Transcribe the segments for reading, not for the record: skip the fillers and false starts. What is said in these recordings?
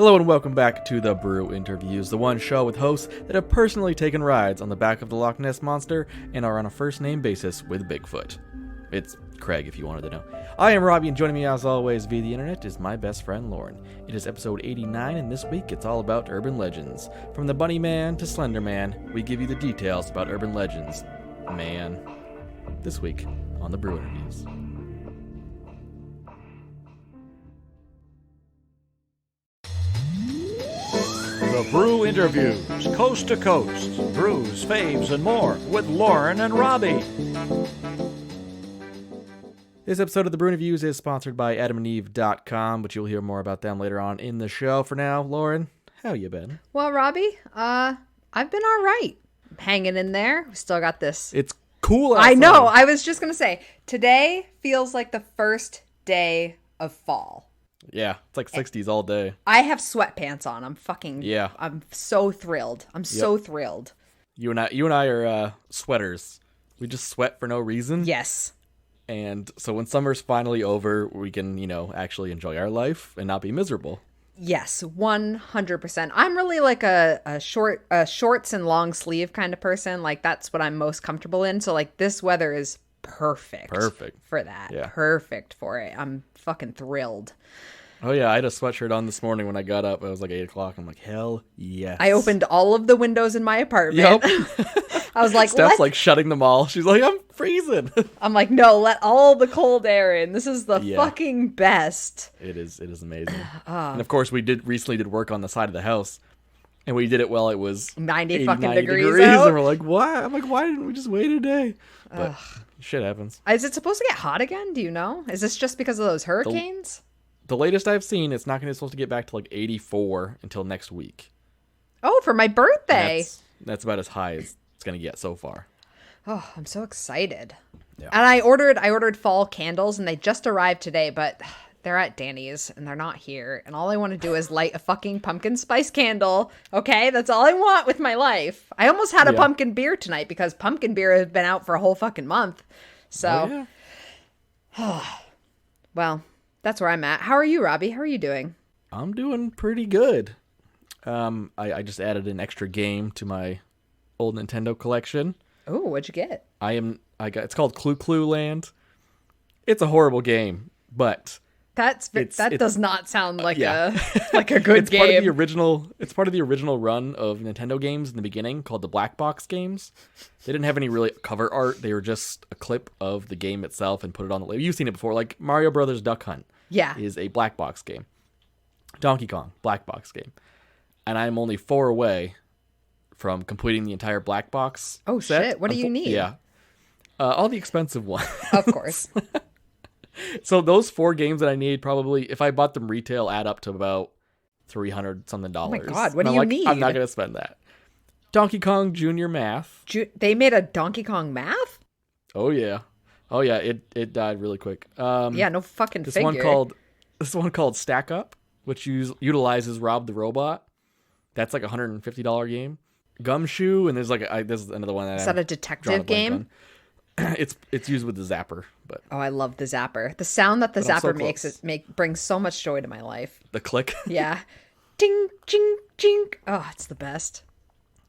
Hello and welcome back to The Brew Interviews, the one show with hosts that have personally taken rides on the back of the Loch Ness Monster and are on a first-name basis with Bigfoot. It's Craig, if you wanted to know. I am Robbie, and joining me as always via the internet is my best friend Lauren. It is episode 89, and this week it's all about urban legends. From the Bunny Man to Slenderman, we give you the details about urban legends. Man. This week on The Brew Interviews. The Brew Interviews, coast to coast, brews, faves, and more with Lauren and Robbie. This episode of The Brew Interviews is sponsored by adamandeve.com, but you'll hear more about them later on in the show. For now, Lauren, how you been? Well, Robbie, I've been all right. Hanging in there. We still got this. It's cool outside. I know. I was just going to say, today feels like the first day of fall. Yeah, it's like 60s all day. I have sweatpants on. Yeah. I'm so thrilled. So thrilled. You and I are sweaters. We just sweat for no reason. Yes. And so when summer's finally over, we can, actually enjoy our life and not be miserable. Yes, 100%. I'm really like a shorts and long sleeve kind of person. Like that's what I'm most comfortable in. So like this weather is perfect for that. Yeah. Perfect for it. I'm fucking thrilled. Oh yeah, I had a sweatshirt on this morning when I got up. It was like 8 o'clock. I'm like, hell yes. I opened all of the windows in my apartment. Yep. I was like, Steph's like shutting them all. She's like, I'm freezing. I'm like, no, let all the cold air in. This is the fucking best. It is amazing. And of course, we recently did work on the side of the house, and we did it while it was 90 degrees out. And we're like, why? I'm like, why didn't we just wait a day? But shit happens. Is it supposed to get hot again? Do you know? Is this just because of those hurricanes? The latest I've seen, it's not going to be supposed to get back to like 84 until next week. Oh, for my birthday. That's about as high as it's going to get so far. Oh, I'm so excited. Yeah. And I ordered fall candles, and they just arrived today, but they're at Danny's, and they're not here. And all I want to do is light a fucking pumpkin spice candle. Okay? That's all I want with my life. I almost had a pumpkin beer tonight because pumpkin beer has been out for a whole fucking month. So, well, that's where I'm at. How are you, Robbie? How are you doing? I'm doing pretty good. I just added an extra game to my old Nintendo collection. Oh, what'd you get? It's called Clue Land. It's a horrible game, but that does not sound like a good game. It's part of the original run of Nintendo games in the beginning called the Black Box games. They didn't have any really cover art. They were just a clip of the game itself and put it on the label. You've seen it before, like Mario Brothers Duck Hunt. Yeah. Is a Black Box game. Donkey Kong, Black Box game. And I'm only 4 away from completing the entire Black Box set. Shit, what do you need? Yeah. All the expensive ones. Of course. So those 4 games that I need probably, if I bought them retail, add up to about $300 something. Oh my God, what do you need? I'm not going to spend that. Donkey Kong Junior Math. They made a Donkey Kong Math? Oh yeah. It died really quick. Yeah, no fucking this figure. This one called Stack Up, which utilizes Rob the Robot. That's like a $150 game. Gumshoe, and there's another one. Is that a detective game? It's used with the zapper, but I love the zapper. The sound that the zapper brings so much joy to my life. The click. Yeah. Ding, jing, jing. Oh, it's the best.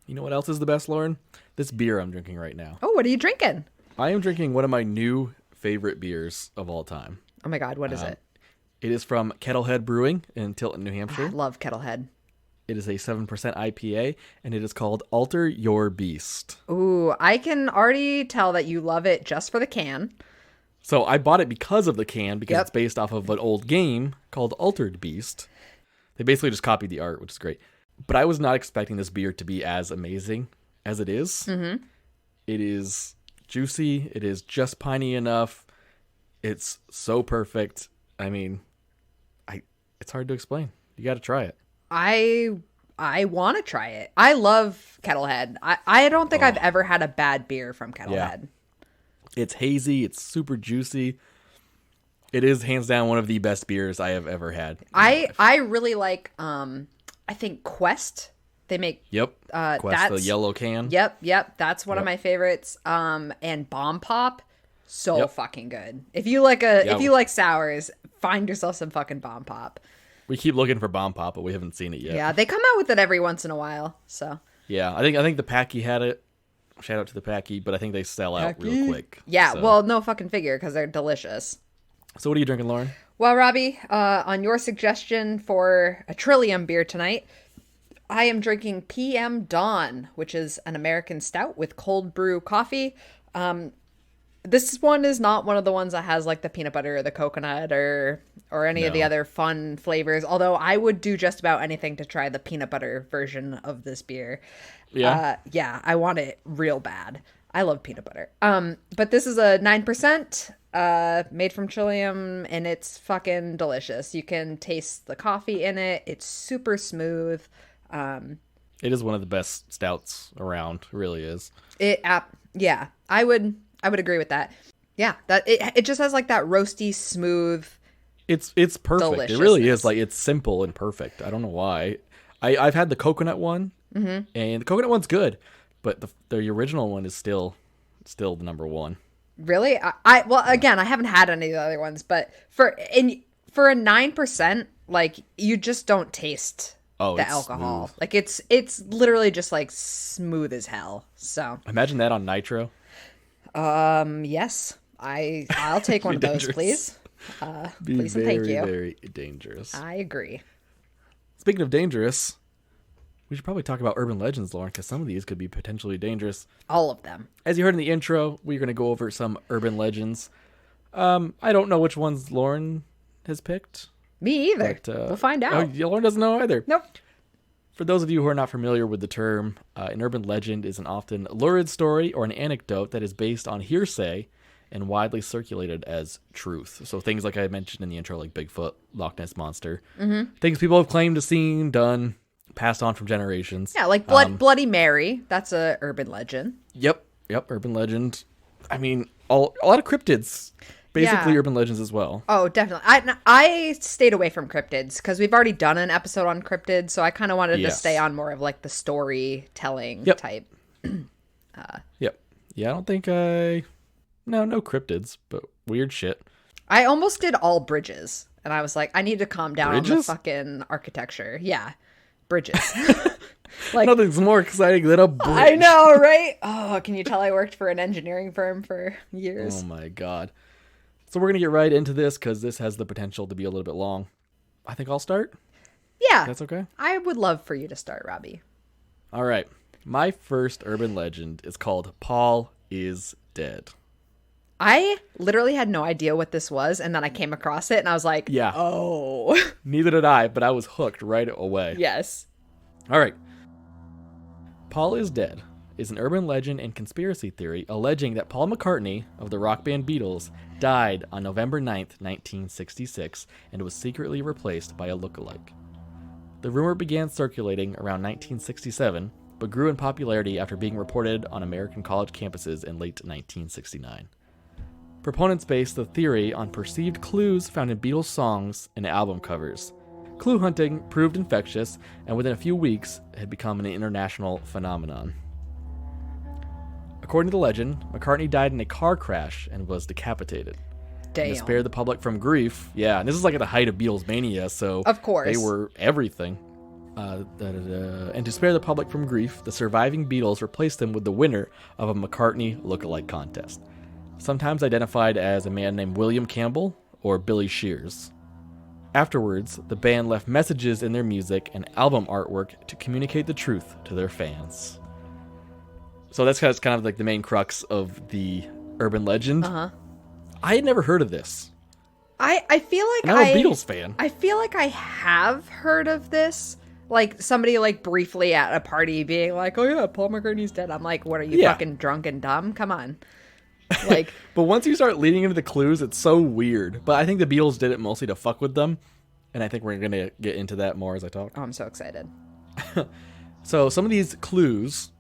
You know what else is the best, Lauren? This beer I'm drinking right now. Oh, what are you drinking? I am drinking one of my new favorite beers of all time. Oh my God, what is it? It is from Kettlehead Brewing in Tilton, New Hampshire. I love Kettlehead. It is a 7% IPA, and it is called Alter Your Beast. Ooh, I can already tell that you love it just for the can. So I bought it because of the can, because it's based off of an old game called Altered Beast. They basically just copied the art, which is great. But I was not expecting this beer to be as amazing as it is. Mm-hmm. It is juicy. It is just piney enough. It's so perfect. I mean, it's hard to explain. You got to try it. I want to try it. I love Kettlehead. I don't think I've ever had a bad beer from Kettlehead. Yeah. It's hazy. It's super juicy. It is hands down one of the best beers I have ever had. I really like, I think Quest. They make Quest, the yellow can. Yep. That's one of my favorites. And Bomb Pop, so fucking good. If you like sours, find yourself some fucking Bomb Pop. We keep looking for Bomb Pop, but we haven't seen it yet. Yeah, they come out with it every once in a while. So Yeah, I think the Packy had it. Shout out to the Packy, but I think they sell out real quick. yeah, so. well, no fucking figure because they're delicious. So what are you drinking, Lauren? Well, Robbie, on your suggestion for a Trillium beer tonight, I am drinking PM Dawn, which is an American stout with cold brew coffee. This one is not one of the ones that has like the peanut butter or the coconut or any of the other fun flavors. Although I would do just about anything to try the peanut butter version of this beer. Yeah. Yeah, I want it real bad. I love peanut butter. But this is a 9%, made from Trillium, and it's fucking delicious. You can taste the coffee in it. It's super smooth. It is one of the best stouts around. It really is. Yeah, I would agree with that. Yeah, that it just has like that roasty, smooth. It's perfect. It really is. Like, it's simple and perfect. I don't know why. I've had the coconut one, and the coconut one's good, but the original one is still the number one. Really? Well, again, I haven't had any of the other ones, but for a 9%, like, you just don't taste the alcohol. Smooth. Like, it's literally just like smooth as hell. So imagine that on nitro. Yes, I'll take one of those, please. Please and thank you. Very dangerous. I agree. Speaking of dangerous, we should probably talk about urban legends, Lauren, because some of these could be potentially dangerous. All of them. As you heard in the intro, we're going to go over some urban legends. I don't know which ones Lauren has picked. Me either. But, we'll find out. Oh, Lauren doesn't know either. Nope. For those of you who are not familiar with the term, an urban legend is an often lurid story or an anecdote that is based on hearsay and widely circulated as truth. So things like I mentioned in the intro, like Bigfoot, Loch Ness Monster, things people have claimed to seen, done, passed on from generations. Yeah, like Bloody Mary. That's a urban legend. Yep, urban legend. I mean, a lot of cryptids. Basically, urban legends as well. Oh, definitely. I stayed away from cryptids because we've already done an episode on cryptids, so I kind of wanted to stay on more of like the storytelling type. Yep. Yeah, I don't think no cryptids, but weird shit. I almost did all bridges, and I was like, I need to calm down on the Bridges? fucking architecture. Yeah, bridges. Like, nothing's more exciting than a bridge. I know, right? Oh, can you tell I worked for an engineering firm for years? Oh my god. So we're going to get right into this because this has the potential to be a little bit long. I think I'll start. Yeah. That's okay? I would love for you to start, Robbie. All right. My first urban legend is called Paul is Dead. I literally had no idea what this was, and then I came across it, and I was like, Yeah. Oh. Neither did I, but I was hooked right away. Yes. All right. Paul is Dead is an urban legend and conspiracy theory alleging that Paul McCartney of the rock band Beatles died on November 9th, 1966, and was secretly replaced by a lookalike. The rumor began circulating around 1967, but grew in popularity after being reported on American college campuses in late 1969. Proponents based the theory on perceived clues found in Beatles songs and album covers. Clue hunting proved infectious, and within a few weeks had become an international phenomenon. According to the legend, McCartney died in a car crash and was decapitated. Damn. And to spare the public from grief, and this is like at the height of Beatles mania, so of course they were everything. And to spare the public from grief, the surviving Beatles replaced him with the winner of a McCartney lookalike contest, sometimes identified as a man named William Campbell or Billy Shears. Afterwards, the band left messages in their music and album artwork to communicate the truth to their fans. So that's kind of like the main crux of the urban legend. I had never heard of this. I feel like I'm a Beatles fan. I feel like I have heard of this. Like somebody like briefly at a party being like, "Oh yeah, Paul McCartney's dead." I'm like, "What are you fucking drunk and dumb? Come on." Like, but once you start leading into the clues, it's so weird. But I think the Beatles did it mostly to fuck with them, and I think we're gonna get into that more as I talk. Oh, I'm so excited. So some of these clues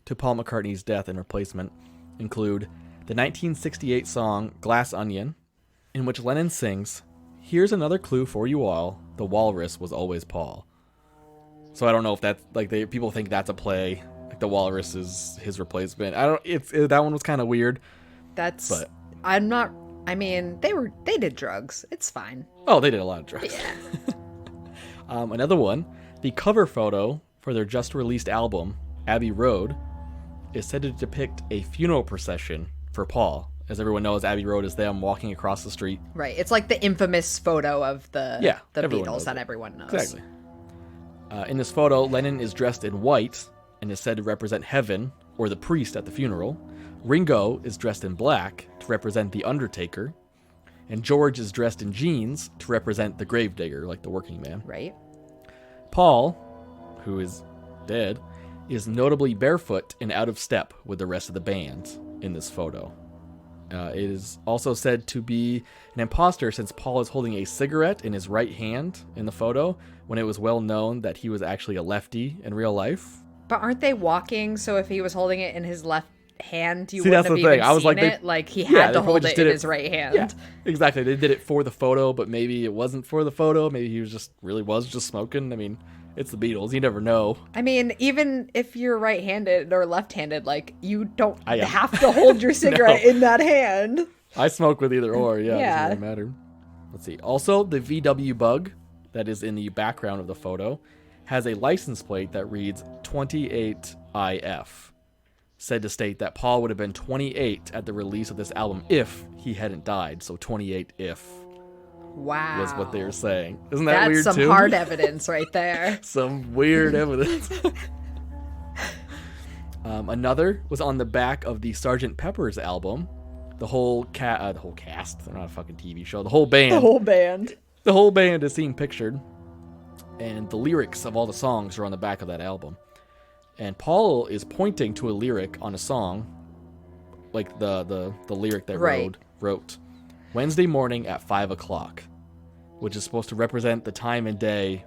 to Paul McCartney's death and replacement include the 1968 song "Glass Onion," in which Lennon sings, "Here's another clue for you all: the walrus was always Paul." So I don't know if that's like people think that's a play, like the walrus is his replacement. That one was kind of weird. But I'm not. I mean, they did drugs. It's fine. Oh, they did a lot of drugs. Yeah. Another one, the cover photo for their just released album, Abbey Road, is said to depict a funeral procession for Paul. As everyone knows, Abbey Road is them walking across the street. Right. It's like the infamous photo of the Beatles that it. everyone knows. Exactly. In this photo, Lennon is dressed in white and is said to represent heaven, or the priest at the funeral. Ringo is dressed in black to represent the undertaker. And George is dressed in jeans to represent the gravedigger, like the working man. Right. Paul, who is dead, is notably barefoot and out of step with the rest of the band in this photo. It is also said to be an imposter since Paul is holding a cigarette in his right hand in the photo, when it was well known that he was actually a lefty in real life. But aren't they walking? So if he was holding it in his left hand, you See, wouldn't that's have the even thing. I was seen like, it. Like he had to hold it in his right hand. Yeah, exactly. They did it for the photo, but maybe it wasn't for the photo. Maybe he was just smoking. I mean, it's the Beatles. You never know. I mean, even if you're right-handed or left-handed, like you don't have to hold your cigarette in that hand. I smoke with either or. Yeah, Yeah. It doesn't really matter. Let's see. Also, the VW Bug that is in the background of the photo has a license plate that reads 28IF, said to state that Paul would have been 28 at the release of this album if he hadn't died. So 28 if Wow. was what they were saying. Isn't that weird too? That's some hard evidence right there. Some weird evidence. Another was on the back of the Sgt. Pepper's album. The whole cast, they're not a fucking TV show, the whole band. The whole band is seen pictured. And the lyrics of all the songs are on the back of that album. And Paul is pointing to a lyric on a song, like the lyric that wrote Wednesday morning at 5 o'clock, which is supposed to represent the time and day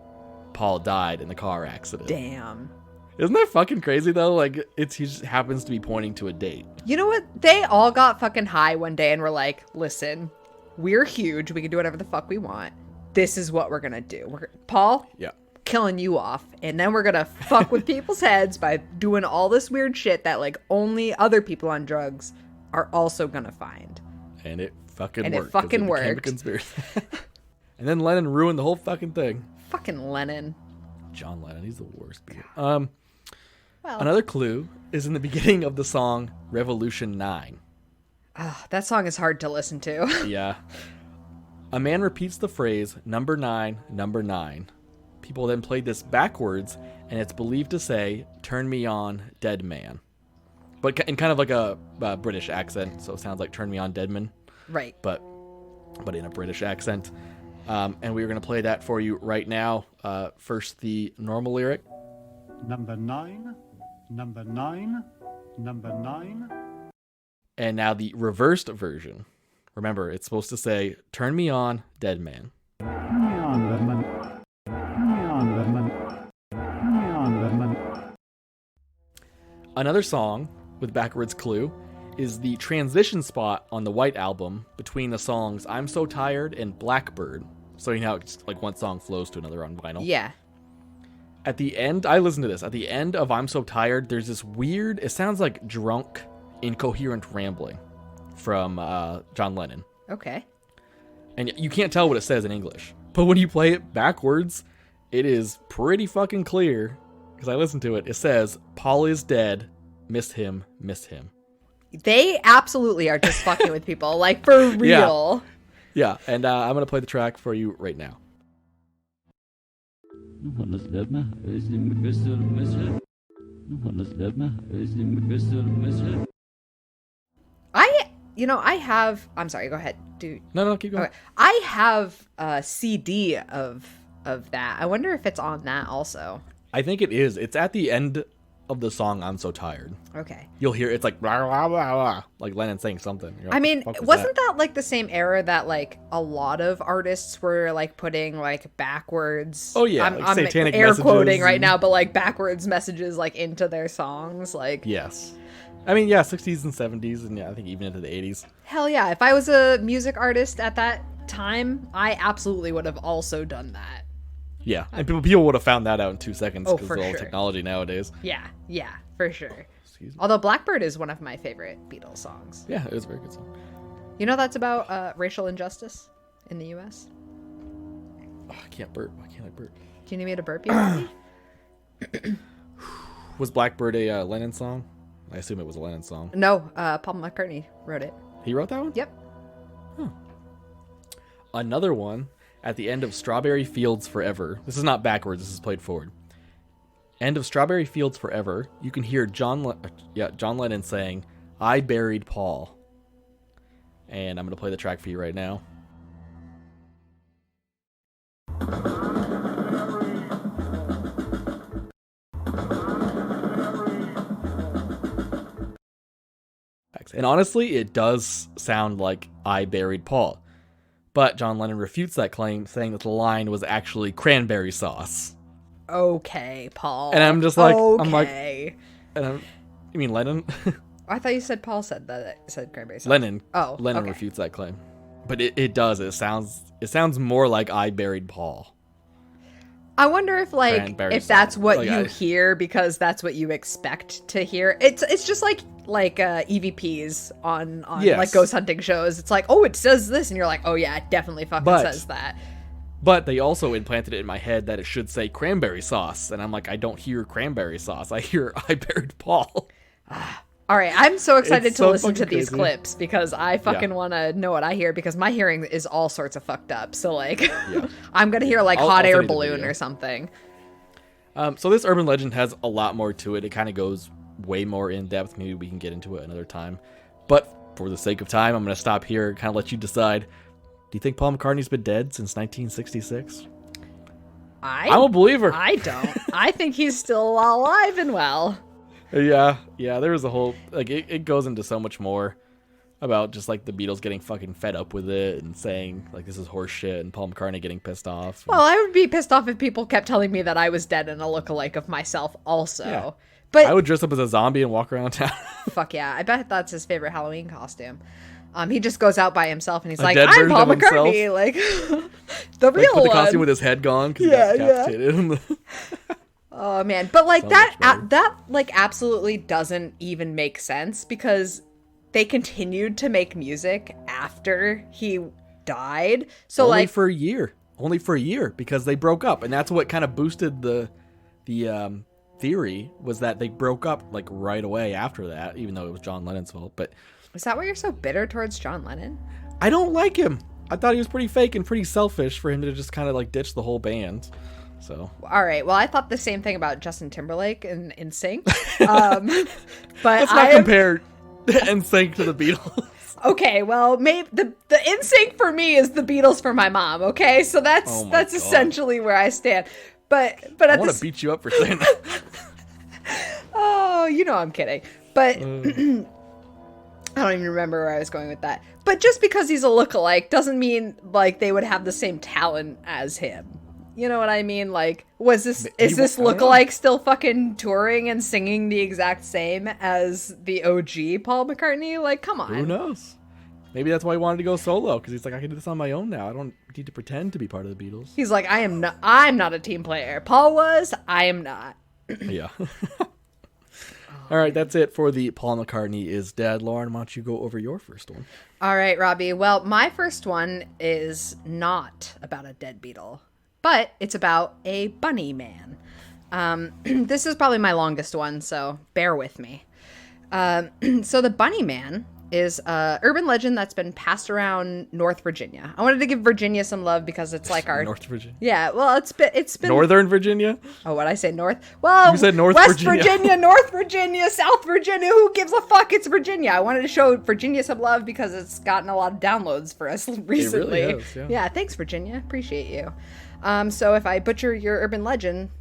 Paul died in the car accident. Damn. Isn't that fucking crazy though? Like he just happens to be pointing to a date. You know what? They all got fucking high one day and were like, listen, we're huge. We can do whatever the fuck we want. This is what we're going to do. Paul? Yeah. Killing you off. And then we're going to fuck with people's heads by doing all this weird shit that like only other people on drugs are also going to find. And it fucking and worked. It fucking worked. Became a conspiracy. And then Lennon ruined the whole fucking thing. Fucking Lennon. John Lennon, he's the worst. Well, Another clue is in the beginning of the song Revolution 9. That song is hard to listen to. Yeah. A man repeats the phrase, number 9, number 9. People then played this backwards, and it's believed to say, turn me on, dead man. But in kind of like a British accent, so it sounds like turn me on, dead man. Right. But in a British accent. And we're going to play that for you right now. First, the normal lyric. Number 9, number 9, number 9. And now the reversed version. Remember, it's supposed to say, turn me on, dead man. Turn me on, dead man. Turn me on, dead man. Turn me on, dead man. Another song with backwards clue is the transition spot on the White Album between the songs I'm So Tired and Blackbird. So you know how it's like one song flows to another on vinyl? Yeah. At the end, I listened to this. At the end of I'm So Tired, there's this weird, it sounds like drunk, incoherent rambling from John Lennon. Okay. And you can't tell what it says in English. But when you play it backwards, it is pretty fucking clear. Because I listened to it. It says, Paul is dead. Miss him, miss him. They absolutely are just fucking with people. Like, for real. Yeah, and I'm going to play the track for you right now. I'm sorry, go ahead, dude. No, keep going. Okay. I have a CD of that. I wonder if it's on that also. I think it is. It's at the end of the song I'm So Tired. Okay. You'll hear it's like blah, blah, blah, blah, like Lennon saying something. You're like, I mean, "What the fuck wasn't that like the same era that like a lot of artists were like putting like backwards? Oh yeah, I'm, like I'm satanic air messages quoting right and- now, but like backwards messages like into their songs, like Yes. I mean, yeah, 60s and 70s, and yeah, I think even into the 80s. hell yeah! If I was a music artist at that time, I absolutely would have also done that. Yeah, and people would have found that out in 2 seconds Oh, because for of all sure. technology nowadays. Yeah, for sure. Excuse me. Although Blackbird is one of my favorite Beatles songs. Yeah, it was a very good song. You know that's about racial injustice in the U.S.? Oh, I can't burp. Why can't I burp? Do you need me to burp you, Robbie? Was Blackbird a Lennon song? I assume it was a Lennon song. No, Paul McCartney wrote it. He wrote that one? Yep. Another one, at the end of Strawberry Fields Forever. This is not backwards, this is played forward. End of Strawberry Fields Forever, you can hear John Lennon saying, "I buried Paul." And I'm going to play the track for you right now. And honestly, it does sound like "I buried Paul." But John Lennon refutes that claim, saying that the line was actually cranberry sauce. Okay, Paul. And I'm just like, okay. You mean Lennon? I thought you said Paul said that. It said cranberry sauce. Lennon. Oh, Lennon okay. refutes that claim. But it does. It sounds more like "I buried Paul." I wonder if Cranberry if that's sauce. what Like, you hear because that's what you expect to hear. It's just like EVPs on Yes. like ghost hunting shows. It's like, oh, it says this, and you're like, oh yeah, it definitely fucking says that. But they also implanted it in my head that it should say cranberry sauce, and I'm like, I don't hear cranberry sauce. I hear "I buried Paul." All right, I'm so excited It's to so listen to fucking these crazy. clips because I fucking want to know what I hear because my hearing is all sorts of fucked up. So I'm gonna hear like I'll hot send air you the balloon video. or something. So this urban legend has a lot more to it. It kind of goes way more in depth. Maybe we can get into it another time. But for the sake of time, I'm going to stop here and kind of let you decide. Do you think Paul McCartney's been dead since 1966? I'm a believer. I don't. I think he's still alive and well. Yeah. There was a whole it goes into so much more about just like the Beatles getting fucking fed up with it and saying like this is horse shit, and Paul McCartney getting pissed off. Well, I would be pissed off if people kept telling me that I was dead and a lookalike of myself also. Yeah. But I would dress up as a zombie and walk around town. fuck yeah, I bet that's his favorite Halloween costume. He just goes out by himself and he's like, dead I'm version Paul of himself. McCartney, like the real Put the one. costume with his head gone because Yeah, he got decapitated. Oh man, but like So that much better. that absolutely doesn't even make sense because they continued to make music after he died. So Only for a year because they broke up, and that's what kind of boosted the theory was that they broke up like right away after that, even though it was John Lennon's fault. But is that why you're so bitter towards John Lennon? I don't like him. I thought he was pretty fake and pretty selfish for him to just kind of like ditch the whole band. So All right, well I thought the same thing about Justin Timberlake in NSYNC. But let's not compare NSYNC to the Beatles. Okay, well, maybe the NSYNC for me is the Beatles for my mom. Okay, so that's Oh my that's God. essentially where I stand. But I at want this, to beat you up for saying that. oh, I'm kidding. But I don't even remember where I was going with that. But just because he's a lookalike doesn't mean like they would have the same talent as him. You know what I mean? Like, is this I don't know. lookalike still fucking touring and singing the exact same as the OG Paul McCartney? Like, come on. Who knows? Maybe that's why he wanted to go solo, because he's like, I can do this on my own now. I don't need to pretend to be part of the Beatles. He's like, I'm not a team player. Paul was, I am not. Yeah. All right, that's it for the Paul McCartney is Dead. Lauren, why don't you go over your first one? All right, Robbie. Well, my first one is not about a dead Beatle, but it's about a bunny man. This is probably my longest one, so bear with me. So the bunny man is a urban legend that's been passed around North Virginia. I wanted to give Virginia some love because it's like our North Virginia. Yeah, well, it's been Northern Virginia? Oh, what I say, North? Well, You said North West Virginia. North Virginia, South Virginia. Who gives a fuck? It's Virginia. I wanted to show Virginia some love because it's gotten a lot of downloads for us recently. has, yeah. Thanks, Virginia. Appreciate you. So if I butcher your urban legend,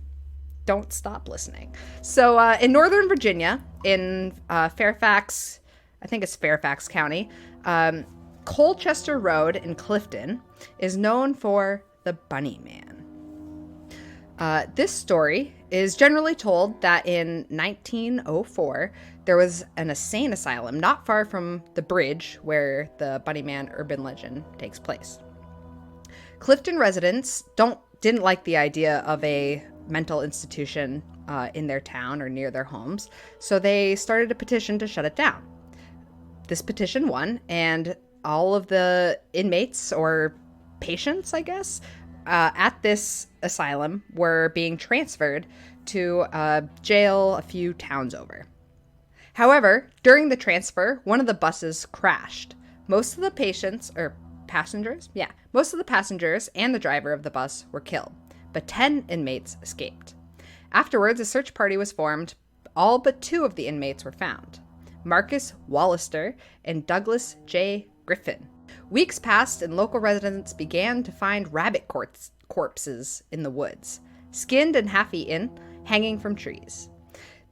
don't stop listening. So in Northern Virginia, in Fairfax, I think it's Fairfax County, Colchester Road in Clifton is known for the Bunny Man. This story is generally told that in 1904, there was an insane asylum not far from the bridge where the Bunny Man urban legend takes place. Clifton residents didn't like the idea of a mental institution in their town or near their homes, so they started a petition to shut it down. This petition won, and all of the inmates or patients, I guess, at this asylum were being transferred to a jail a few towns over. However, during the transfer, one of the buses crashed. Most of the passengers and the driver of the bus were killed, but 10 inmates escaped. Afterwards, a search party was formed. All but 2 of the inmates were found: Marcus Wallister and Douglas J. Griffin. Weeks passed and local residents began to find rabbit corpses in the woods, skinned and half-eaten, hanging from trees.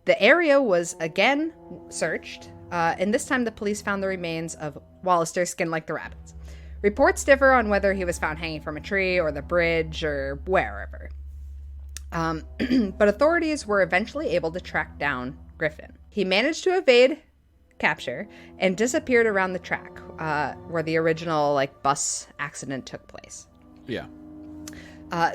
The area was again searched, and this time the police found the remains of Wallister skinned like the rabbits. Reports differ on whether he was found hanging from a tree or the bridge or wherever. But authorities were eventually able to track down Griffin. He managed to evade capture and disappeared around the track where the original bus accident took place. Yeah.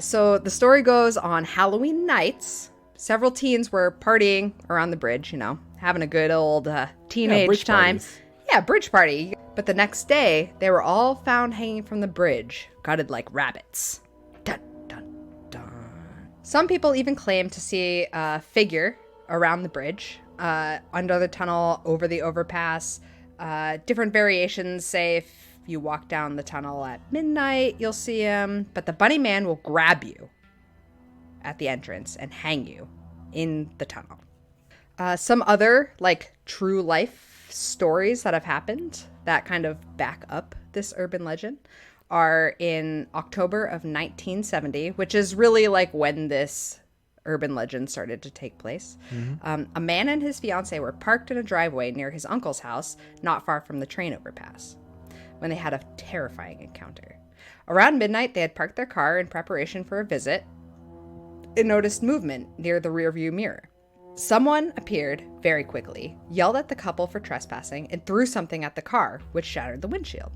So the story goes, on Halloween nights, several teens were partying around the bridge, having a good old teenage time. Parties. Yeah, bridge party. But the next day, they were all found hanging from the bridge, gutted like rabbits. Dun, dun, dun. Some people even claim to see a figure around the bridge, under the tunnel, over the overpass. Different variations say if you walk down the tunnel at midnight, you'll see him. But the bunny man will grab you at the entrance and hang you in the tunnel. Some other true life stories that have happened that kind of back up this urban legend are in October of 1970, which is really when this urban legend started to take place. Mm-hmm. A man and his fiancée were parked in a driveway near his uncle's house, not far from the train overpass, when they had a terrifying encounter. Around midnight, they had parked their car in preparation for a visit and noticed movement near the rearview mirror. Someone appeared very quickly, yelled at the couple for trespassing, and threw something at the car, which shattered the windshield.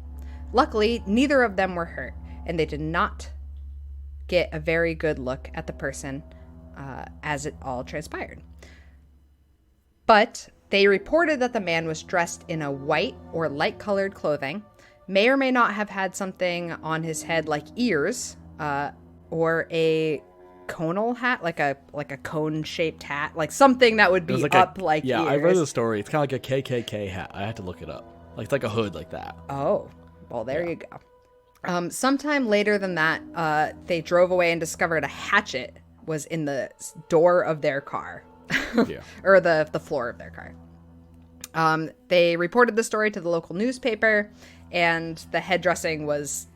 Luckily, neither of them were hurt, and they did not get a very good look at the person as it all transpired. But they reported that the man was dressed in a white or light-colored clothing, may or may not have had something on his head like ears, or a conal hat, like a cone-shaped hat, something that would be ears. Yeah, I read the story. It's kind of like a KKK hat. I had to look it up. It's like a hood like that. Oh, well, there you go. Sometime later than that, they drove away and discovered a hatchet was in the door of their car. Yeah. Or the floor of their car. They reported the story to the local newspaper, and the head dressing was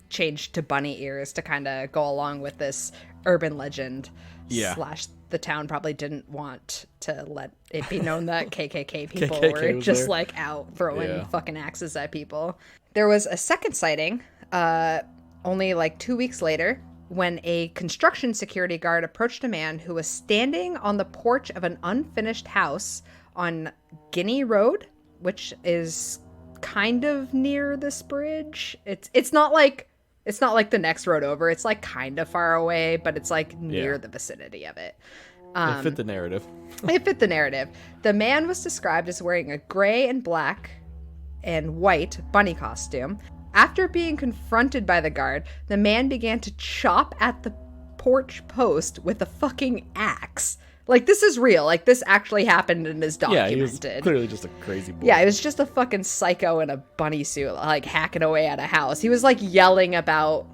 changed to bunny ears to kind of go along with this urban legend. Yeah. / the town probably didn't want to let it be known that KKK people KKK were just there. Out throwing fucking axes at people. There was a second sighting only 2 weeks later, when a construction security guard approached a man who was standing on the porch of an unfinished house on Guinea Road, which is kind of near this bridge. It's not like the next road over. It's kind of far away, but it's near the vicinity of it. It fit the narrative. It fit the narrative. The man was described as wearing a gray and black and white bunny costume. After being confronted by the guard, the man began to chop at the porch post with a fucking axe. This is real. This actually happened and is documented. Yeah, he was clearly just a crazy boy. Yeah, he was just a fucking psycho in a bunny suit, hacking away at a house. He was, yelling about,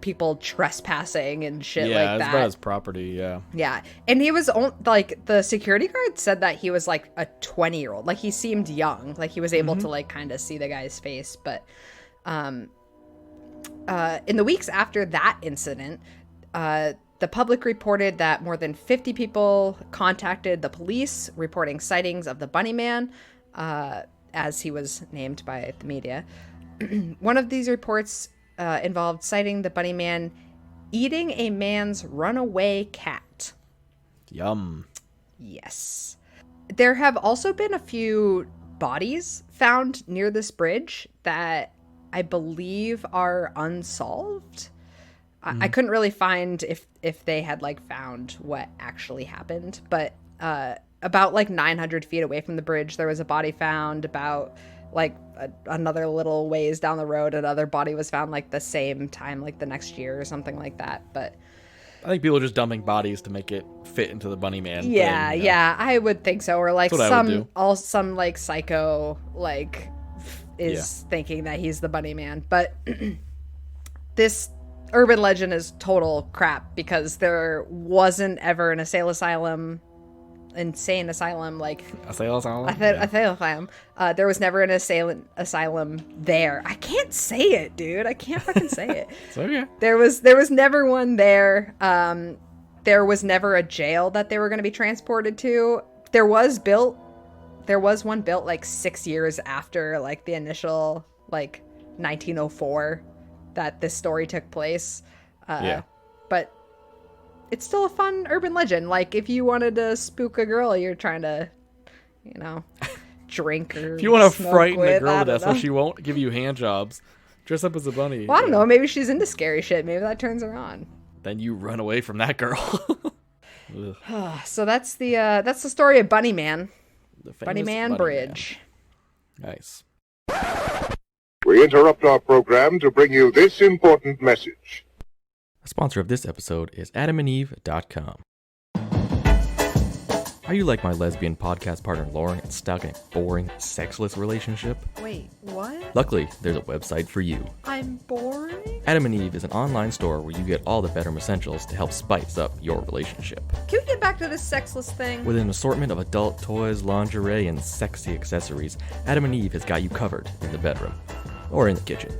people trespassing and shit like that. Yeah, it's about his property, yeah. Yeah, and he was, the security guard said that he was, a 20-year-old. He seemed young. He was able to, kind of see the guy's face, but... in the weeks after that incident, the public reported that more than 50 people contacted the police, reporting sightings of the bunny man, as he was named by the media. One of these reports involved sighting the bunny man eating a man's runaway cat. Yum. Yes. There have also been a few bodies found near this bridge that I believe are unsolved. I couldn't really find if they had found what actually happened, but about 900 feet away from the bridge, there was a body found. About like another little ways down the road, another body was found like the same time, like the next year or something like that. But I think people are just dumping bodies to make it fit into the bunny man yeah, thing, you know? yeah, I would think so. Or like That's what I would do. some like psycho like is thinking that he's the bunny man. But this urban legend is total crap because there wasn't ever an insane asylum like Asylum? there was never an asylum there. I can't say it, dude. I can't fucking say it. It's okay. There was never one there. There was never a jail that they were going to be transported to. There was one built like 6 years after like the initial like 1904 that this story took place. But it's still a fun urban legend. Like if you wanted to spook a girl you're trying to, drink or If you want to smoke frighten a with, girl I to don't death so know. she won't give you hand jobs, dress up as a bunny. Well, I don't know. Maybe she's into scary shit. Maybe that turns her on. Then you run away from that girl. So that's the story of Bunny Man. The Bunny famous Man Bridge. Man. Nice. We interrupt our program to bring you this important message. A sponsor of this episode is adamandeve.com. Are you like my lesbian podcast partner Lauren and stuck in a boring, sexless relationship? Wait, what? Luckily, there's a website for you. I'm boring? Adam and Eve is an online store where you get all the bedroom essentials to help spice up your relationship. Can we get back to this sexless thing? With an assortment of adult toys, lingerie, and sexy accessories, Adam and Eve has got you covered in the bedroom, or in the kitchen,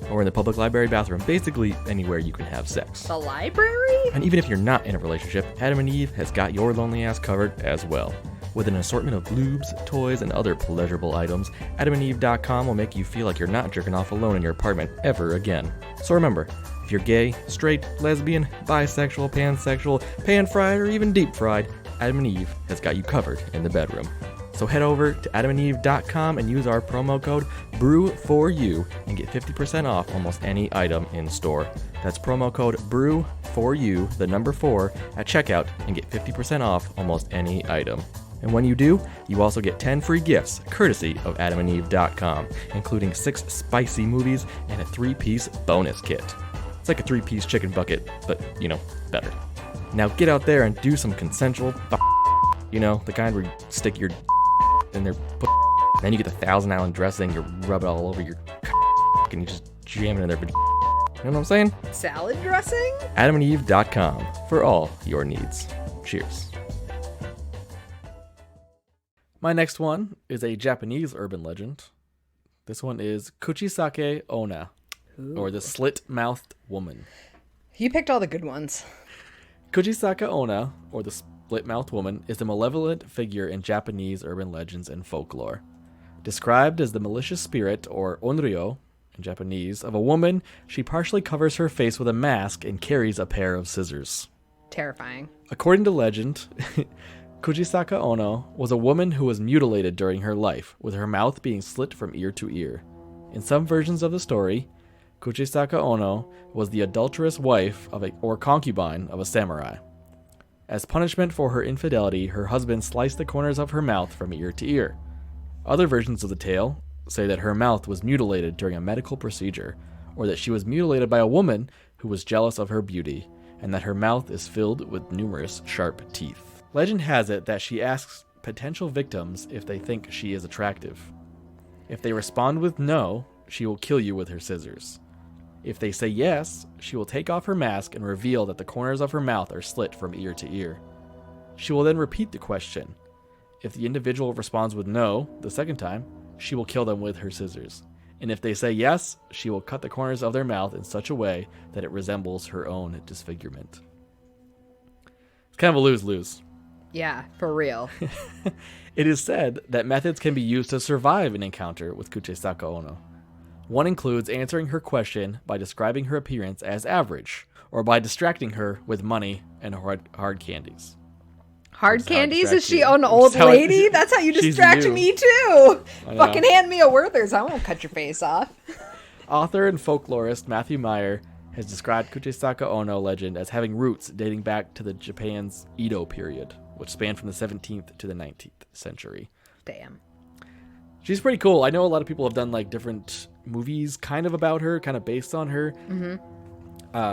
or in the public library bathroom, basically anywhere you can have sex. The library? And even if you're not in a relationship, Adam and Eve has got your lonely ass covered as well. With an assortment of lubes, toys, and other pleasurable items, adamandeve.com will make you feel like you're not jerking off alone in your apartment ever again. So remember, if you're gay, straight, lesbian, bisexual, pansexual, pan-fried, or even deep-fried, Adam and Eve has got you covered in the bedroom. So head over to adamandeve.com and use our promo code BREW4U and get 50% off almost any item in store. That's promo code BREW4U, the number 4, at checkout and get 50% off almost any item. And when you do, you also get 10 free gifts, courtesy of adamandeve.com, including 6 spicy movies and a 3-piece bonus kit. It's like a 3-piece chicken bucket, but, better. Now get out there and do some consensual the kind where you stick your in their then you get the Thousand Island dressing, you rub it all over your and you just jam it in there. You know what I'm saying? Salad dressing? adamandeve.com for all your needs. Cheers. My next one is a Japanese urban legend. This one is Kuchisake Onna, or the slit-mouthed woman. You picked all the good ones. Kuchisake Onna, or the split-mouthed woman, is a malevolent figure in Japanese urban legends and folklore. Described as the malicious spirit, or onryo in Japanese, of a woman, she partially covers her face with a mask and carries a pair of scissors. Terrifying. According to legend, Kuchisake Onna was a woman who was mutilated during her life, with her mouth being slit from ear to ear. In some versions of the story, Kuchisake Onna was the adulterous wife or concubine of a samurai. As punishment for her infidelity, her husband sliced the corners of her mouth from ear to ear. Other versions of the tale say that her mouth was mutilated during a medical procedure, or that she was mutilated by a woman who was jealous of her beauty, and that her mouth is filled with numerous sharp teeth. Legend has it that she asks potential victims if they think she is attractive. If they respond with no, she will kill you with her scissors. If they say yes, she will take off her mask and reveal that the corners of her mouth are slit from ear to ear. She will then repeat the question. If the individual responds with no the second time, she will kill them with her scissors. And if they say yes, she will cut the corners of their mouth in such a way that it resembles her own disfigurement. It's kind of a lose-lose. Yeah, for real. It is said that methods can be used to survive an encounter with Kuchisake Onna. One includes answering her question by describing her appearance as average, or by distracting her with money and hard candies. Hard That's how I candies? distract Is she you. an old That's how lady? That's how you she's distract you. me too. I know. Fucking hand me a Werther's. I won't cut your face off. Author and folklorist Matthew Meyer has described Kuchisake Onna legend as having roots dating back to the Japan's Edo period, which spanned from the 17th to the 19th century. Damn. She's pretty cool. I know a lot of people have done like different movies kind of about her, kind of based on her.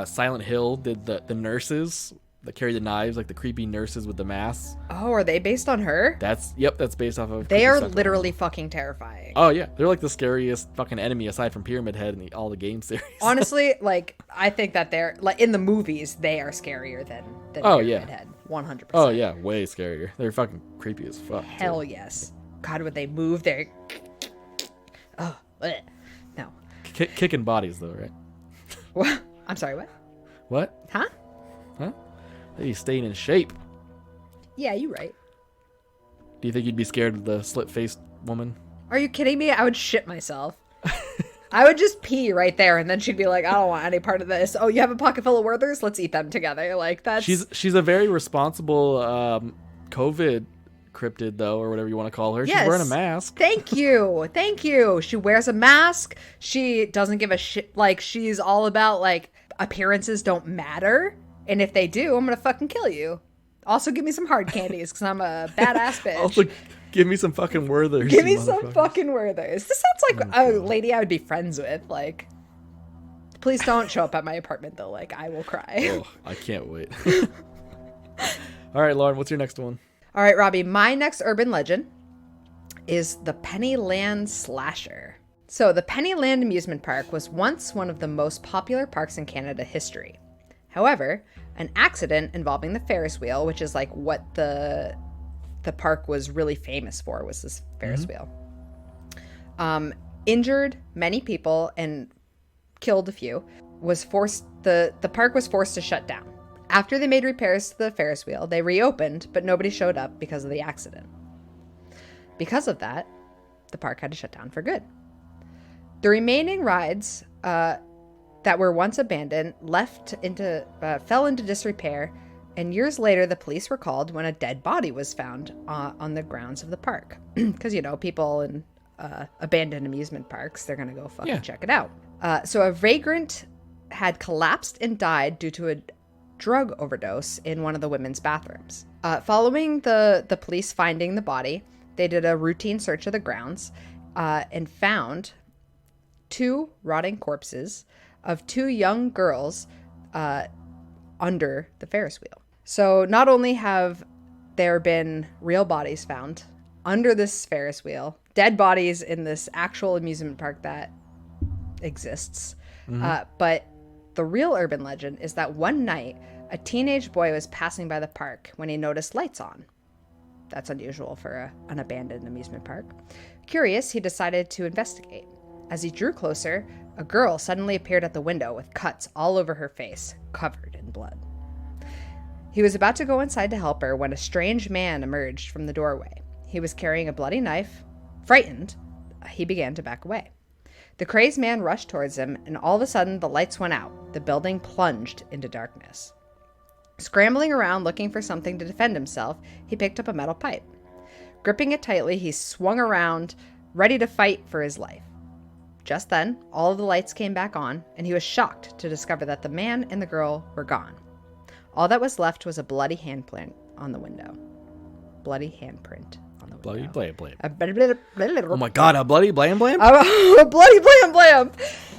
Silent Hill did the nurses that carry the knives, like the creepy nurses with the masks. Oh, are they based on her? That's based off of. They are stuff. literally fucking terrifying. Oh yeah, they're like the scariest fucking enemy aside from Pyramid Head in all the game series. Honestly, like I think that they're like in the movies they are scarier than Oh, Pyramid yeah. Head. 100%. Oh yeah, way scarier. They're fucking creepy as fuck. Hell yes. God, would they move their? Oh, bleh. No. Kicking bodies though, right? What? I'm sorry. What? What? Huh? Huh? Hey, staying in shape. Yeah, you're right. Do you think you'd be scared of the slit-faced woman? Are you kidding me? I would shit myself. I would just pee right there, and then she'd be like, "I don't want any part of this." Oh, you have a pocket full of Werthers? Let's eat them together. Like that's. She's a very responsible COVID cryptid though, or whatever you want to call her. Yes. She's wearing a mask. Thank you. Thank you. She wears a mask. She doesn't give a shit. Like, she's all about, like, appearances don't matter. And if they do, I'm going to fucking kill you. Also, give me some hard candies, because I'm a badass bitch. Also, give me some fucking Werthers. Give you me some motherfuckers. fucking Werthers. This sounds like a lady I would be friends with. Like, please don't show up at my apartment, though. Like, I will cry. Oh, I can't wait. All right, Lauren, what's your next one? All right, Robbie, my next urban legend is the Pennyland Slasher. So the Pennyland Amusement Park was once one of the most popular parks in Canada history. However, an accident involving the Ferris wheel, which is like what the park was really famous for, was this Ferris wheel, injured many people and killed a few, the park was forced to shut down. After they made repairs to the Ferris wheel, they reopened, but nobody showed up because of the accident. Because of that, the park had to shut down for good. The remaining rides that were once abandoned fell into disrepair, and years later, the police were called when a dead body was found on the grounds of the park. Because, people in abandoned amusement parks, they're going to go fucking check it out. So a vagrant had collapsed and died due to a drug overdose in one of the women's bathrooms. Following the police finding the body, they did a routine search of the grounds and found 2 rotting corpses of 2 young girls under the Ferris wheel. So not only have there been real bodies found under this Ferris wheel, dead bodies in this actual amusement park that exists, but the real urban legend is that one night, a teenage boy was passing by the park when he noticed lights on. That's unusual for an abandoned amusement park. Curious, he decided to investigate. As he drew closer, a girl suddenly appeared at the window with cuts all over her face, covered in blood. He was about to go inside to help her when a strange man emerged from the doorway. He was carrying a bloody knife. Frightened, he began to back away. The crazed man rushed towards him, and all of a sudden the lights went out. The building plunged into darkness. Scrambling around looking for something to defend himself, he picked up a metal pipe. Gripping it tightly, he swung around, ready to fight for his life. Just then, all of the lights came back on, and he was shocked to discover that the man and the girl were gone. All that was left was a bloody handprint on the window. Bloody handprint on the window. Bloody blam. Oh Oh my god, a bloody blam blam? a bloody blam blam!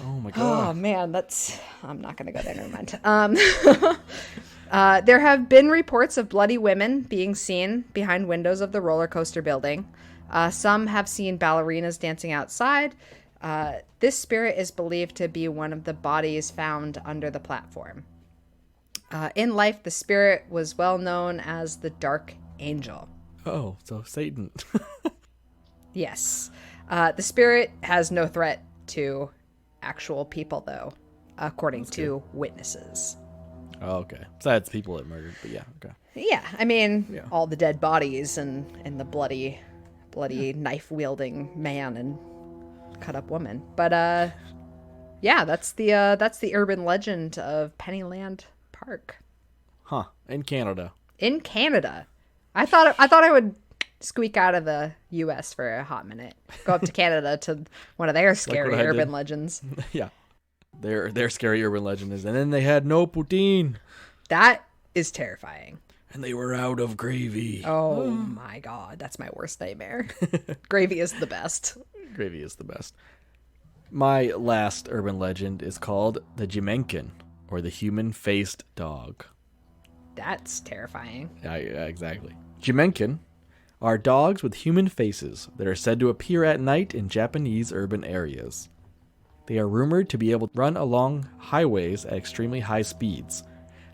Oh my Oh god. man, I'm not gonna go there, never mind. There have been reports of bloody women being seen behind windows of the roller coaster building. Some have seen ballerinas dancing outside. This spirit is believed to be one of the bodies found under the platform. In life, the spirit was well known as the Dark Angel. Oh, so Satan. Yes. The spirit has no threat to actual people, though, according to witnesses. Oh, okay. Besides people that murdered, but yeah, okay. Yeah, I mean, Yeah. all the dead bodies and the bloody knife-wielding man and cut-up woman. But, yeah, that's the urban legend of Pennyland Park. Huh. In Canada. In Canada. I thought I would squeak out of the U.S. for a hot minute. Go up to Canada to one of their scary what I urban did. legends. Yeah. Their scary urban legend is, and then they had no poutine. That is terrifying. And they were out of gravy. Oh my god, that's my worst nightmare. Gravy is the best. Gravy is the best. My last urban legend is called the Jimenkin, or the human-faced dog. That's terrifying. Yeah, exactly. Jimenkin are dogs with human faces that are said to appear at night in Japanese urban areas. They are rumored to be able to run along highways at extremely high speeds,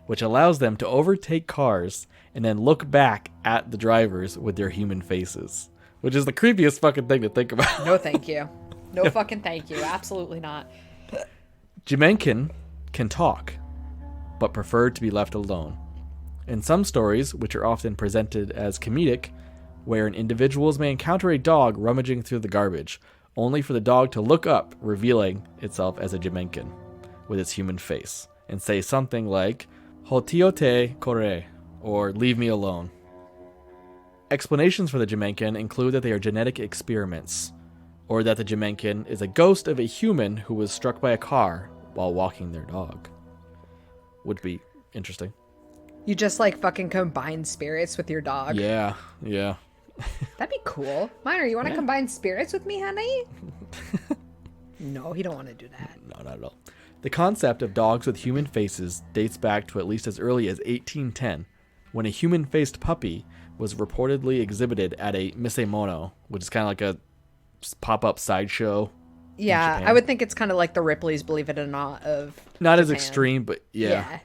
which allows them to overtake cars and then look back at the drivers with their human faces, which is the creepiest fucking thing to think about. No, thank you. No fucking thank you. Absolutely not. Jimenkin can talk, but prefer to be left alone. In some stories, which are often presented as comedic, where individuals may encounter a dog rummaging through the garbage, only for the dog to look up, revealing itself as a Jimenkin with its human face, and say something like, Hotiote kore, or leave me alone. Explanations for the Jimenkin include that they are genetic experiments, or that the Jimenkin is a ghost of a human who was struck by a car while walking their dog. Would be interesting. You just like fucking combine spirits with your dog. Yeah. That'd be cool. Minor, you want to combine spirits with me, honey? No, he don't want to do that. No, not at all. The concept of dogs with human faces dates back to at least as early as 1810, when a human-faced puppy was reportedly exhibited at a Misemono, which is kind of like a pop-up sideshow. Yeah, I would think it's kind of like the Ripley's Believe It or Not of Not as Japan. extreme, but yeah.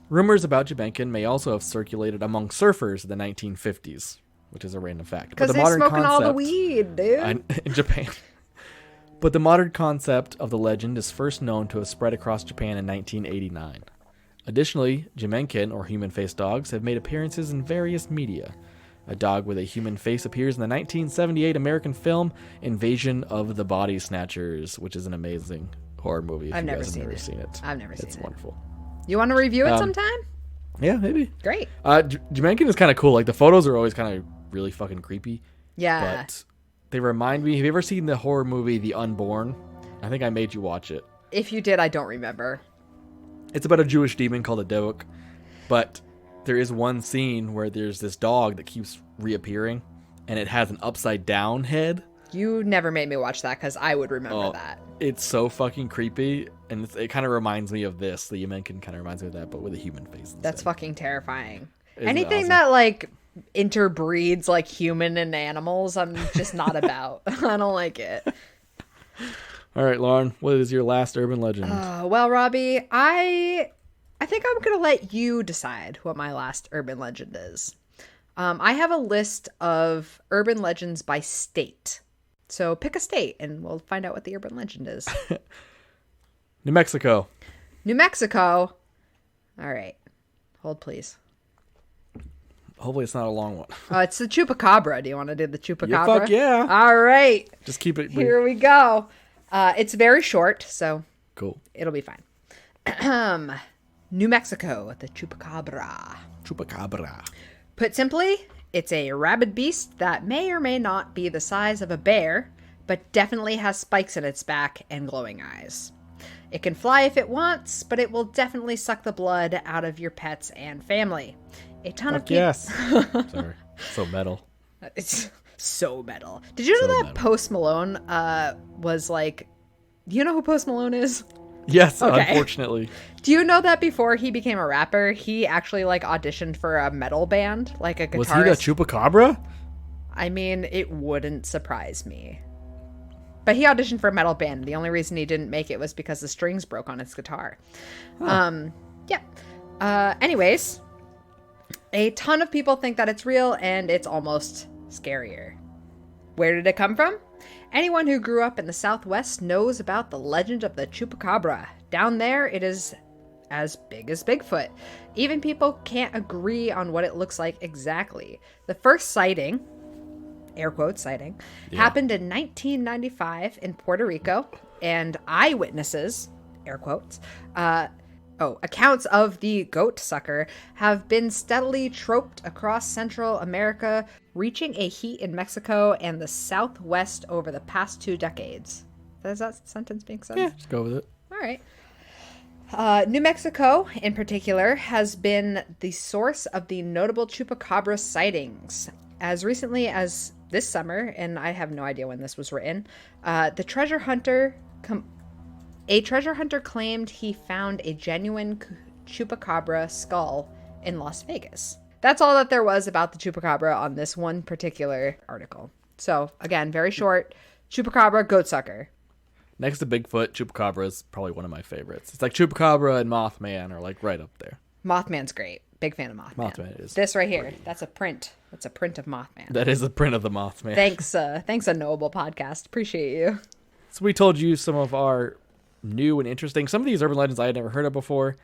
Rumors about Jimenkin may also have circulated among surfers in the 1950s, which is a random fact. Because they're smoking all the weed, dude. In Japan. But the modern concept of the legend is first known to have spread across Japan in 1989. Additionally, Jimenkin, or human-faced dogs, have made appearances in various media. A dog with a human face appears in the 1978 American film Invasion of the Body Snatchers, which is an amazing horror movie if I've you never guys have seen never it. seen it. I've never seen It's it. wonderful. You want to review it sometime? Yeah, maybe. Great. Jimenkin is kind of cool. Like, the photos are always kind of really fucking creepy. Yeah. But they remind me... Have you ever seen the horror movie The Unborn? I think I made you watch it. If you did, I don't remember. It's about a Jewish demon called a Devuk. But there is one scene where there's this dog that keeps reappearing, and it has an upside-down head. You never made me watch that because I would remember that. It's so fucking creepy, and it kind of reminds me of this. The Yemenkin kind of reminds me of that, but with a human face instead. That's fucking terrifying. Isn't it Anything awesome? that, like, interbreeds, like, human and animals, I'm just not about. I don't like it. All right, Lauren, what is your last urban legend? Well, Robbie, I think I'm going to let you decide what my last urban legend is. I have a list of urban legends by state. So pick a state and we'll find out what the urban legend is. New Mexico. New Mexico. All right. Hold, please. Hopefully it's not a long one. It's the Chupacabra. Do you want to do the Chupacabra? Yeah, fuck yeah. All right. Just keep it brief. Here we go. It's very short, so Cool. it'll be fine. New Mexico, the Chupacabra. Chupacabra. Put simply, it's a rabid beast that may or may not be the size of a bear, but definitely has spikes in its back and glowing eyes. It can fly if it wants, but it will definitely suck the blood out of your pets and family. A ton of Fuck people. yes. Sorry. So metal. It's so metal. Did you know So that metal. Post Malone was like... Do you know who Post Malone is? Yes, Okay. unfortunately. Do you know that before he became a rapper, he actually like auditioned for a metal band, like a guitarist? Was he the Chupacabra? I mean, it wouldn't surprise me. But he auditioned for a metal band. The only reason he didn't make it was because the strings broke on his guitar. Anyways, a ton of people think that it's real, and it's almost scarier. Where did it come from? Anyone who grew up in the Southwest knows about the legend of the Chupacabra. Down there, it is as big as Bigfoot. Even people can't agree on what it looks like exactly. The first sighting, air quote sighting, happened in 1995 in Puerto Rico, and eyewitnesses, air quotes, accounts of the goat sucker have been steadily troped across Central America, reaching a heat in Mexico and the Southwest over the past 2 decades. Does that sentence make sense? Yeah, just go with it. All right. New Mexico, in particular, has been the source of the notable Chupacabra sightings. As recently as this summer, and I have no idea when this was written. A treasure hunter claimed he found a genuine Chupacabra skull in Las Vegas. That's all that there was about the Chupacabra on this one particular article. So, again, very short. Chupacabra, goat sucker. Next to Bigfoot, Chupacabra is probably one of my favorites. It's like Chupacabra and Mothman are like right up there. Mothman's great. Big fan of Mothman. Mothman is. This right here, that's a print. That's a print of Mothman. That is a print of the Mothman. Thanks, Unknowable Podcast. Appreciate you. So we told you some of our new and interesting. Some of these urban legends I had never heard of before.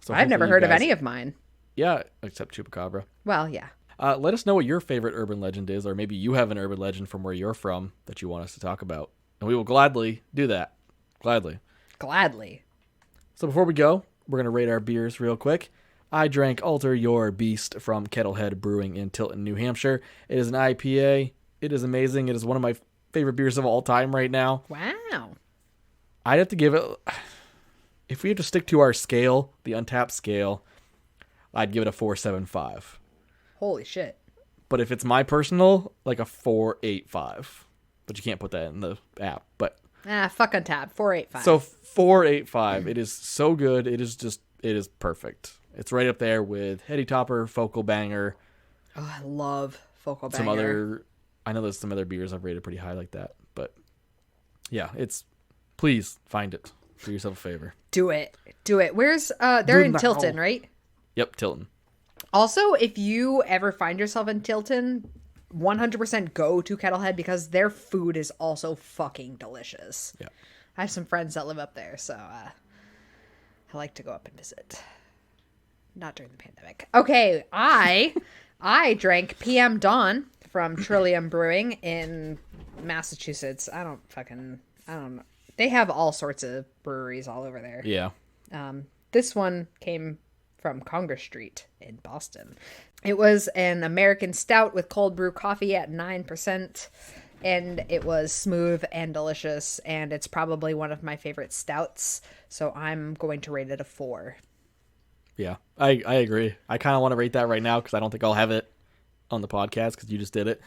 So I've never heard of any of mine. Yeah, except Chupacabra. Well, yeah. Let us know what your favorite urban legend is, or maybe you have an urban legend from where you're from that you want us to talk about. And we will gladly do that. Gladly. So before we go, we're going to rate our beers real quick. I drank Alter Your Beast from Kettlehead Brewing in Tilton, New Hampshire. It is an IPA. It is amazing. It is one of my favorite beers of all time right now. Wow. I'd have to give it, if we have to stick to our scale, the Untapped scale, I'd give it a 4.75. Holy shit. But if it's my personal, like a 4.85. But you can't put that in the app. But fuck Untapped. 4.85. so 4.85. It is so good. It is perfect. It's right up there with Heady Topper, Focal Banger. Oh, I love Focal Banger. I know there's some other beers I've rated pretty high like that. But yeah, please find it. Do yourself a favor. Do it. Where's, they're in Tilton, right? Yep, Tilton. Also, if you ever find yourself in Tilton, 100% go to Kettlehead because their food is also fucking delicious. Yeah. I have some friends that live up there, so I like to go up and visit. Not during the pandemic. Okay, I drank PM Dawn from Trillium Brewing in Massachusetts. I don't know. They have all sorts of breweries all over there. Yeah. This one came from Congress Street in Boston. It was an American stout with cold brew coffee at 9%, and it was smooth and delicious, and it's probably one of my favorite stouts, so I'm going to rate it a 4. Yeah, I agree. I kind of want to rate that right now because I don't think I'll have it on the podcast because you just did it.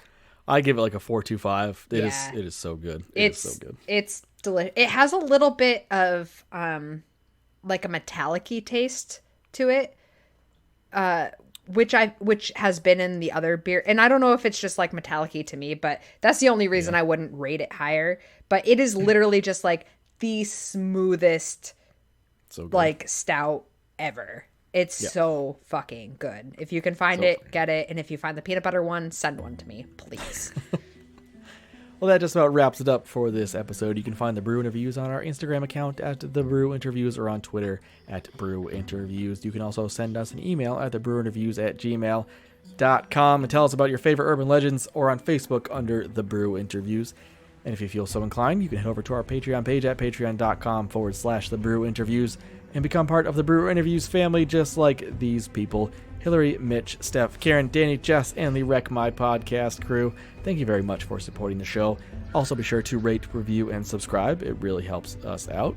I give it like a 4.25. It is so good. It's so good. It's delicious. It has a little bit of like a metallic-y taste to it, which has been in the other beer, and I don't know if it's just like metallic-y to me, but that's the only reason I wouldn't rate it higher. But it is literally just like the smoothest like stout ever. It's so fucking good. If you can find it, get it, and if you find the peanut butter one, send one to me, please. Well, that just about wraps it up for this episode. You can find the Brew Interviews on our Instagram account at The Brew Interviews or on Twitter at Brew Interviews. You can also send us an email at thebrewinterviews@gmail.com and tell us about your favorite urban legends, or on Facebook under The Brew Interviews. And if you feel so inclined, you can head over to our Patreon page at patreon.com/The Brew Interviews and become part of the Brew Interviews family, just like these people: Hillary, Mitch, Steph, Karen, Danny, Jess, and the Wreck My Podcast crew. Thank you very much for supporting the show. Also, be sure to rate, review, and subscribe. It really helps us out.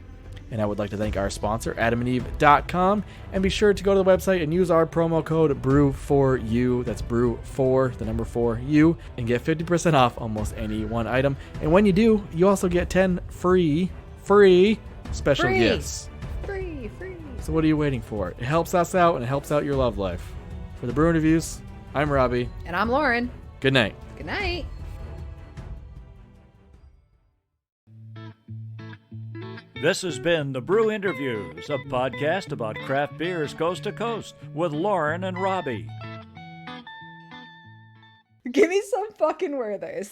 And I would like to thank our sponsor, adamandeve.com. And be sure to go to the website and use our promo code BREW4U. That's BREW4, the number 4U, and get 50% off almost any one item. And when you do, you also get 10 free special gifts. Free. So what are you waiting for? It helps us out, and it helps out your love life. For the Brew Interviews, I'm Robbie. And I'm Lauren. Good night. Good night. This has been The Brew Interviews, a podcast about craft beers coast to coast with Lauren and Robbie. Give me some fucking Werthers.